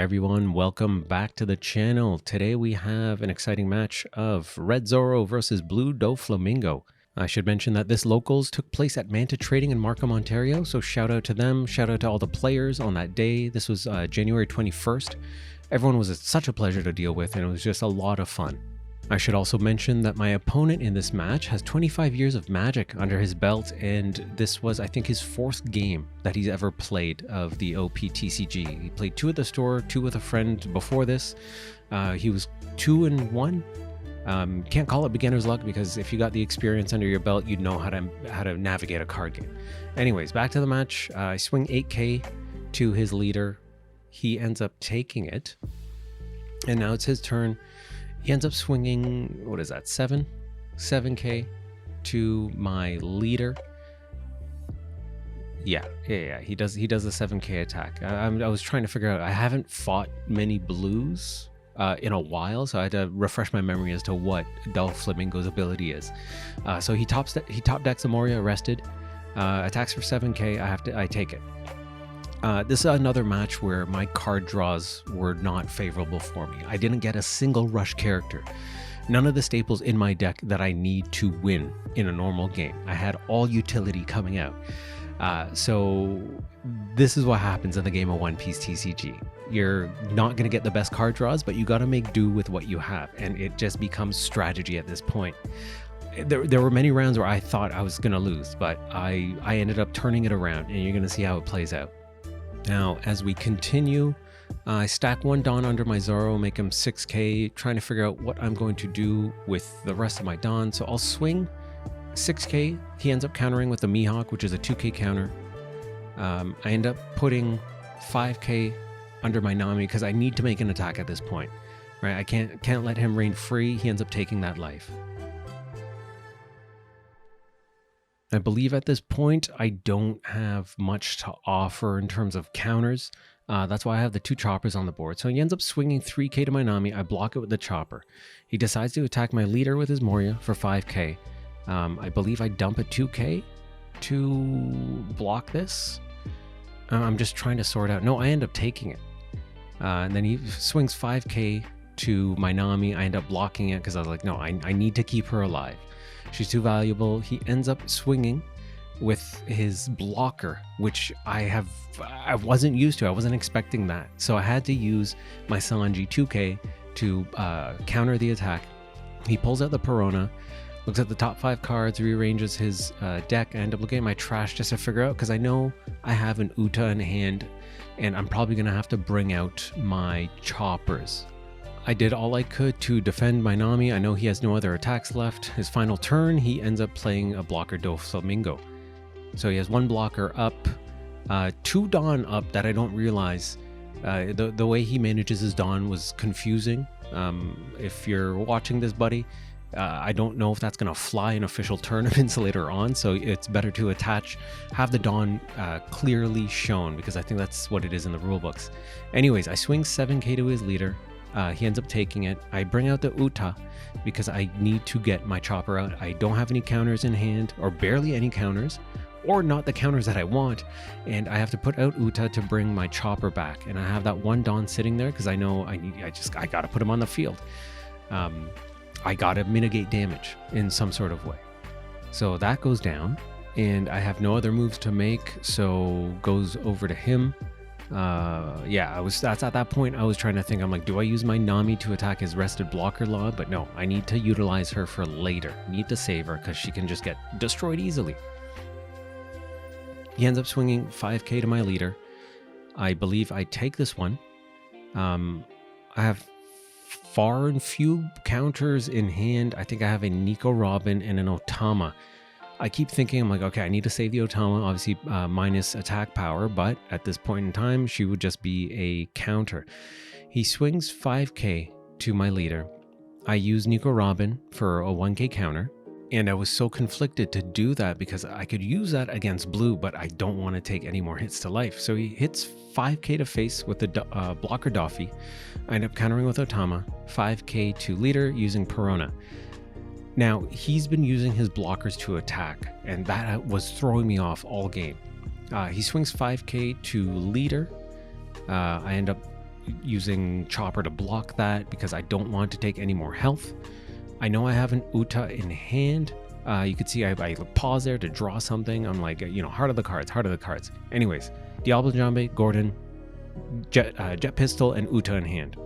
everyone, welcome back to the channel. Today we have an exciting match of Red Zoro versus Blue Doflamingo. I should mention that this locals took place at Manta Trading in Markham, Ontario, so shout out to them, shout out to all the players on that day. This was January 21st. Everyone was such a pleasure to deal with, and it was just a lot of fun. I should also mention that my opponent in this match has 25 years of Magic under his belt, and this was, I think, his 4th game that he's ever played of the OP TCG. He played 2 at the store, 2 with a friend before this. He was 2-1. Can't call it beginner's luck because if you got the experience under your belt, you'd know how to navigate a card game. Anyways, back to the match. I swing 8k to his leader. He ends up taking it, and now it's his turn. He ends up swinging, what is that, 7k to my leader. Yeah, he does a 7k attack. I was trying to figure out, I haven't fought many blues in a while, so I had to refresh my memory as to what Doflamingo's ability is. So he top decks a Moria Arrested, attacks for 7k, I take it. This is another match where my card draws were not favorable for me. I didn't get a single rush character. None of the staples in my deck that I need to win in a normal game. I had all utility coming out. So this is what happens in the game of One Piece TCG. You're not going to get the best card draws, but you got to make do with what you have. And it just becomes strategy at this point. There were many rounds where I thought I was going to lose, but I ended up turning it around, and you're going to see how it plays out. Now, as we continue, I stack 1 Dawn under my Zoro, make him 6k, trying to figure out what I'm going to do with the rest of my Dawn. So I'll swing 6k. He ends up countering with the Mihawk, which is a 2k counter. I end up putting 5k under my Nami because I need to make an attack at this point. Right? I can't let him reign free. He ends up taking that life. I believe at this point, I don't have much to offer in terms of counters. That's why I have the 2 choppers on the board. So he ends up swinging 3k to my Nami. I block it with the chopper. He decides to attack my leader with his Moria for 5k. I believe I dump a 2k to block this. I'm just trying to sort out. No, I end up taking it. And then he swings 5k to my Nami. I end up blocking it because I was like, no, I need to keep her alive. She's too valuable. He ends up swinging with his blocker, which I wasn't used to. I wasn't expecting that. So I had to use my Sanji 2k to counter the attack. He pulls out the Perona, looks at the top 5 cards, rearranges his deck. I end up looking at my trash just to figure out, because I know I have an Uta in hand, and I'm probably going to have to bring out my choppers. I did all I could to defend my Nami. I know he has no other attacks left. His final turn, he ends up playing a blocker Doflamingo. So he has 1 blocker up, 2 Dawn up that I don't realize. The way he manages his Dawn was confusing. If you're watching this, buddy, I don't know if that's going to fly in official tournaments later on, so it's better to have the Dawn clearly shown, because I think that's what it is in the rulebooks. Anyways, I swing 7k to his leader. He ends up taking it. I bring out the Uta because I need to get my chopper out. I don't have any counters in hand, or barely any counters, or not the counters that I want. And I have to put out Uta to bring my chopper back. And I have that 1 Dawn sitting there because I know I got to put him on the field. I got to mitigate damage in some sort of way. So that goes down, and I have no other moves to make, so goes over to him. That's at that point I was trying to think, I'm like, do I use my Nami to attack his rested blocker law? But no, I need to utilize her for later. Need to save her because she can just get destroyed easily. He ends up swinging 5k to my leader. I believe I take this one. I have far and few counters in hand. I think I have a Nico Robin and an Otama. I keep thinking, I'm like, okay, I need to save the Otama, obviously minus attack power, but at this point in time, she would just be a counter. He swings 5k to my leader. I use Nico Robin for a 1k counter, and I was so conflicted to do that because I could use that against blue, but I don't want to take any more hits to life. So he hits 5k to face with the blocker Doffy. I end up countering with Otama, 5k to leader using Perona. Now, he's been using his blockers to attack, and that was throwing me off all game. He swings 5k to leader. I end up using Chopper to block that because I don't want to take any more health. I know I have an Uta in hand. You can see I pause there to draw something. I'm like, heart of the cards, heart of the cards. Anyways, Diablo Jambe, Gordon, Jet Pistol, and Uta in hand.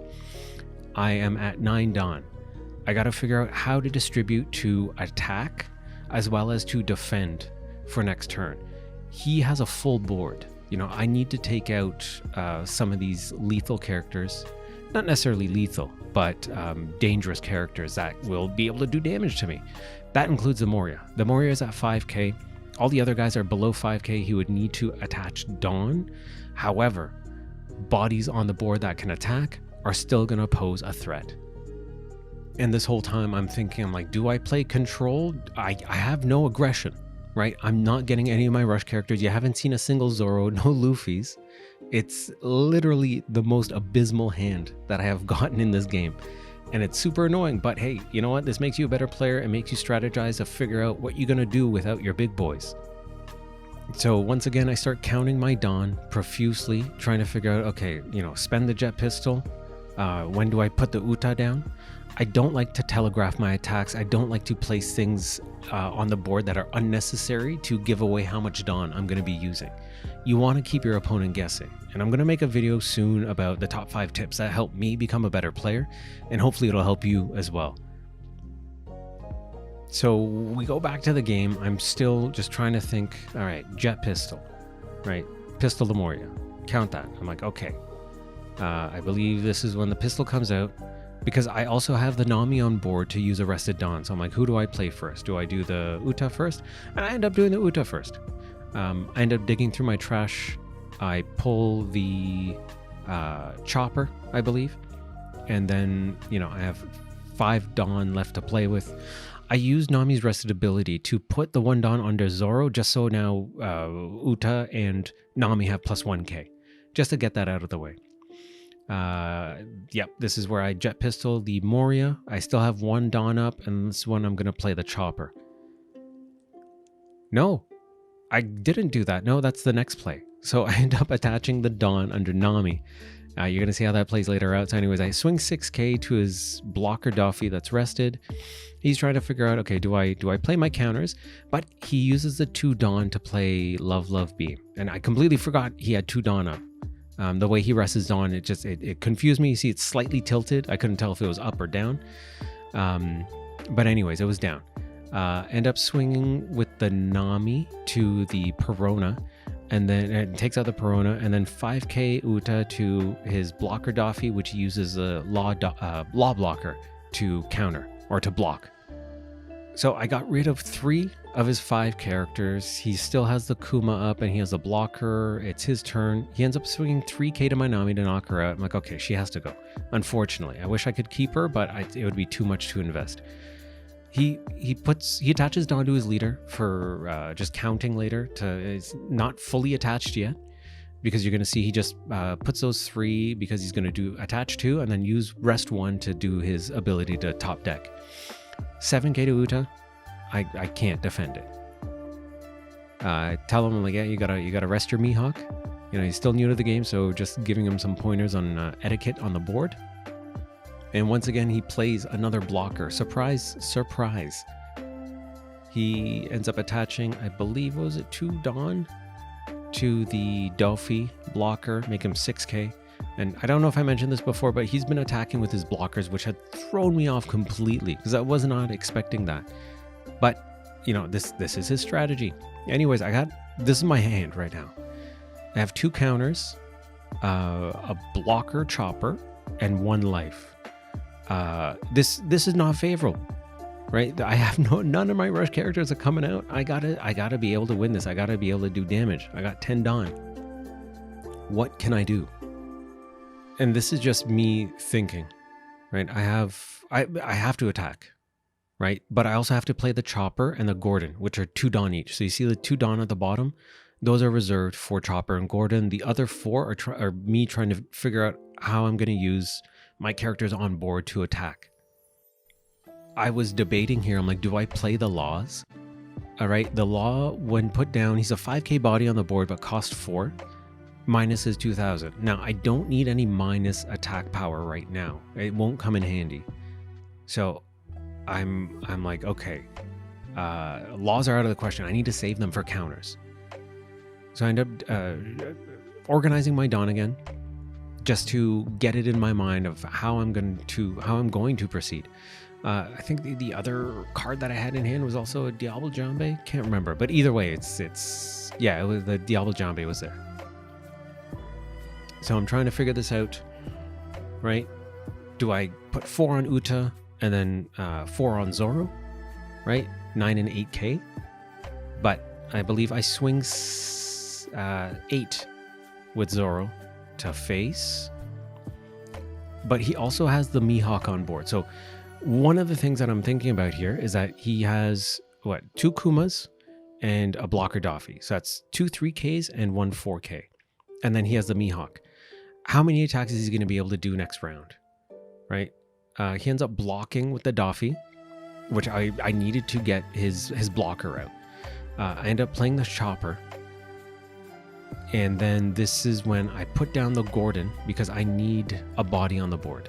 I am at 9 Dawn. I gotta figure out how to distribute to attack as well as to defend for next turn. He has a full board. I need to take out some of these lethal characters. Not necessarily lethal, but dangerous characters that will be able to do damage to me. That includes the Moria. The Moria is at 5k. All the other guys are below 5k. He would need to attach Dawn. However, bodies on the board that can attack are still going to pose a threat. And this whole time I'm thinking, I'm like, do I play control? I have no aggression, right? I'm not getting any of my rush characters. You haven't seen a single Zoro, no Luffy's. It's literally the most abysmal hand that I have gotten in this game. And it's super annoying, but hey, you know what? This makes you a better player. It makes you strategize to figure out what you're going to do without your big boys. So once again, I start counting my Dawn profusely, trying to figure out, okay, spend the Jet Pistol. When do I put the Uta down? I don't like to telegraph my attacks. I don't like to place things on the board that are unnecessary to give away how much Dawn I'm going to be using. You want to keep your opponent guessing. And I'm going to make a video soon about the top 5 tips that help me become a better player, and hopefully it'll help you as well. So we go back to the game. I'm still just trying to think, all right, Jet Pistol, right? Pistol the Moria. Count that. I'm like, okay. I believe this is when the pistol comes out, because I also have the Nami on board to use Arrested Dawn. So I'm like, who do I play first? Do I do the Uta first? And I end up doing the Uta first. I end up digging through my trash. I pull the Chopper, I believe. And then, I have 5 Dawn left to play with. I use Nami's rested ability to put the 1 Dawn under Zoro, just so now Uta and Nami have plus 1k, just to get that out of the way. Yep, this is where I Jet Pistol the Moria. I still have 1 Dawn up, and this one I'm going to play the Chopper. No, I didn't do that. No, that's the next play. So I end up attaching the Dawn under Nami. You're going to see how that plays later out. So anyways, I swing 6k to his blocker Duffy that's rested. He's trying to figure out, okay, do I play my counters? But he uses the 2 Dawn to play Love Beam. And I completely forgot he had 2 Dawn up. The way he rests his Dawn, it confused me. You see, it's slightly tilted. I couldn't tell if it was up or down. But anyways, it was down. End up swinging with the Nami to the Perona. And then it takes out the Perona, and then 5k Uta to his blocker Daffy, which uses a law blocker to counter or to block. So I got rid of 3 of his 5 characters. He still has the Kuma up, and he has a blocker. It's his turn. He ends up swinging 3k to my Nami to knock her out. I'm like, okay, she has to go. Unfortunately, I wish I could keep her, but it would be too much to invest. He attaches Dawn to his leader for just counting later. It's not fully attached yet, because you're going to see he just puts those 3 because he's going to do attach 2 and then use rest 1 to do his ability to top deck. 7k to Uta. I can't defend it. I tell him, I'm like, yeah, you gotta rest your Mihawk. He's still new to the game, so just giving him some pointers on etiquette on the board. And once again, he plays another blocker. Surprise, surprise. He ends up attaching, I believe, was it 2 Dawn to the Delphi blocker, make him 6k. And I don't know if I mentioned this before, but he's been attacking with his blockers, which had thrown me off completely because I was not expecting that. But, this is his strategy. Anyways, this is my hand right now. I have 2 counters, a blocker Chopper, and 1 life. This is not favorable, right? I have none of my rush characters are coming out. I gotta be able to win this. I gotta be able to do damage. I got 10 Dawn. What can I do? And this is just me thinking, right? I have to attack, right? But I also have to play the Chopper and the Gordon, which are 2 Dawn each. So you see the 2 Dawn at the bottom? Those are reserved for Chopper and Gordon. The other 4 are me trying to figure out how I'm going to use my characters on board to attack. I was debating here. I'm like, do I play the Laws? All right, the Law, when put down, he's a 5k body on the board, but cost 4. minus his 2000. Now, I don't need any minus attack power right now. It won't come in handy. So I'm like, okay, laws are out of the question. I need to save them for counters. So I end up organizing my Dawn again, just to get it in my mind of how I'm going to proceed. I think the other card that I had in hand was also a Diablo Jambe. Can't remember, but either way, it was the Diablo Jambe was there. So I'm trying to figure this out, right? Do I put 4 on Uta and then 4 on Zoro, right? 9 and 8k, but I believe I swing 8 with Zoro to face, but he also has the Mihawk on board. So one of the things that I'm thinking about here is that he has 2 Kumas and a blocker Doffy. So that's 2 3Ks and 1 4K. And then he has the Mihawk. How many attacks is he going to be able to do next round? Right? He ends up blocking with the Doffy, which I needed to get his blocker out. I end up playing the Chopper. And then this is when I put down the Gordon because I need a body on the board.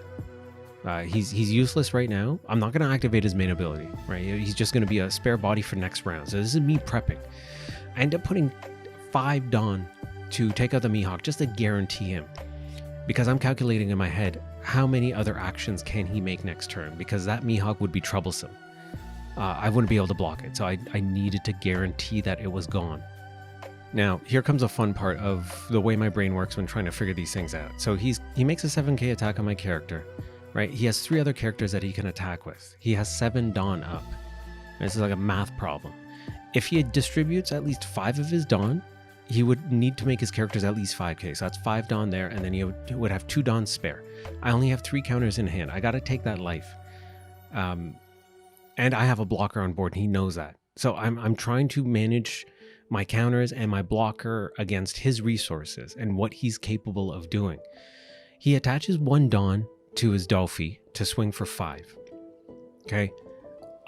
He's useless right now. I'm not going to activate his main ability, right? He's just going to be a spare body for next round. So this is me prepping. I end up putting 5 Dawn to take out the Mihawk just to guarantee him. Because I'm calculating in my head, how many other actions can he make next turn? Because that Mihawk would be troublesome. I wouldn't be able to block it. So I needed to guarantee that it was gone. Now, here comes a fun part of the way my brain works when trying to figure these things out. So he makes a 7k attack on my character, right? He has 3 other characters that he can attack with. He has 7 Dawn up. This is like a math problem. If he distributes at least 5 of his Dawn, he would need to make his characters at least 5k. So that's 5 Dawn there, and then he would have 2 Dawn spare. I only have 3 counters in hand. I got to take that life. And I have a blocker on board, and he knows that. So I'm trying to manage my counters and my blocker against his resources and what he's capable of doing. He attaches 1 Dawn to his Dolphy to swing for 5. Okay.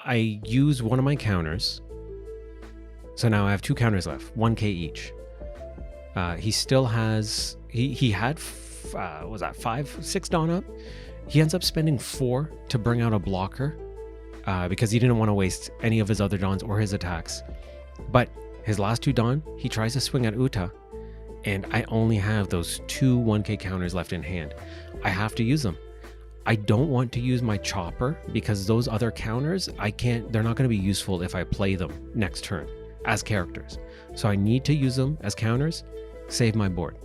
I use one of my counters. So now I have 2 counters left, 1k each. He still has, he had, 6 Dawn up? He ends up spending 4 to bring out a blocker because he didn't want to waste any of his other Dawns or his attacks. But his last 2 Dawn, he tries to swing at Uta, and I only have those 2 1k counters left in hand. I have to use them. I don't want to use my Chopper because those other counters, they're not going to be useful if I play them next turn as characters. So I need to use them as counters, save my board.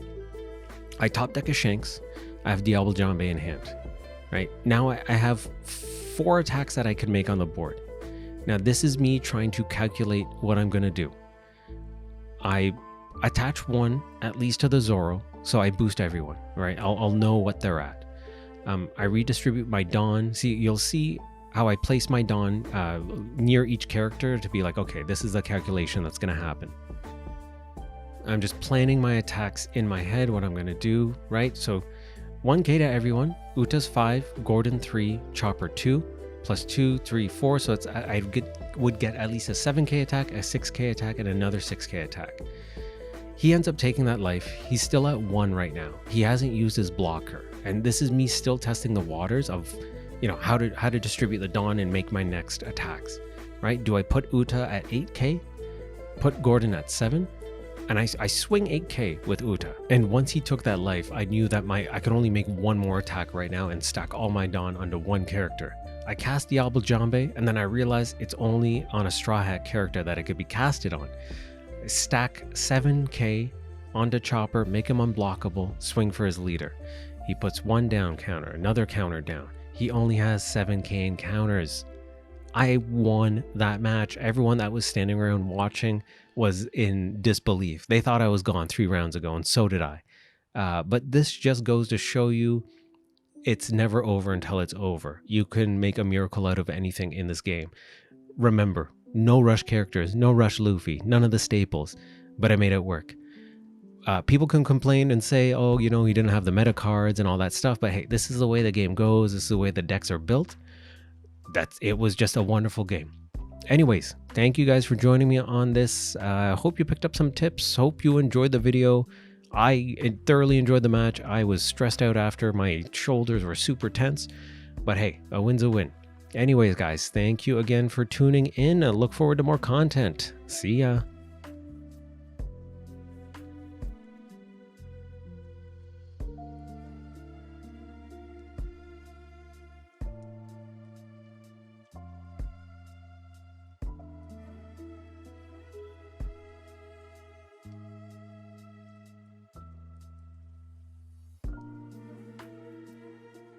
I top deck a Shanks. I have Diablo Jambe in hand. Right? Now I have 4 attacks that I can make on the board. Now this is me trying to calculate what I'm going to do. I attach 1 at least to the Zoro, so I boost everyone, right? I'll know what they're at. I redistribute my Dawn. You'll see how I place my Dawn near each character to be like, okay, this is the calculation that's going to happen. I'm just planning my attacks in my head, what I'm going to do, right? So 1k to everyone. Uta's 5, Gordon 3, Chopper 2, plus 2, 3, 4. So I would get at least a 7k attack, a 6k attack, and another 6k attack. He ends up taking that life. He's still at 1 right now. He hasn't used his blocker. And this is me still testing the waters of, how to distribute the Dawn and make my next attacks, right? Do I put Uta at 8k? Put Gordon at 7? And I swing 8k with Uta. And once he took that life, I knew that I could only make 1 more attack right now and stack all my Dawn onto 1 character. I cast Diablo Jambe, and then I realized it's only on a Straw Hat character that it could be casted on. Stack 7k onto Chopper, make him unblockable, swing for his leader. He puts 1 down counter, another counter down. He only has 7k in counters. I won that match. Everyone that was standing around watching was in disbelief. They thought I was gone 3 rounds ago, and so did I. But this just goes to show you it's never over until it's over. You can make a miracle out of anything in this game. Remember, no rush characters, no rush Luffy, none of the staples, but I made it work. People can complain and say, oh, he didn't have the meta cards and all that stuff, but hey, this is the way the game goes. This is the way the decks are built. It was just a wonderful game. Anyways, thank you guys for joining me on this. Hope you picked up some tips. Hope you enjoyed the video. I thoroughly enjoyed the match. I was stressed out after. My shoulders were super tense. But hey, a win's a win. Anyways, guys, thank you again for tuning in. I look forward to more content. See ya.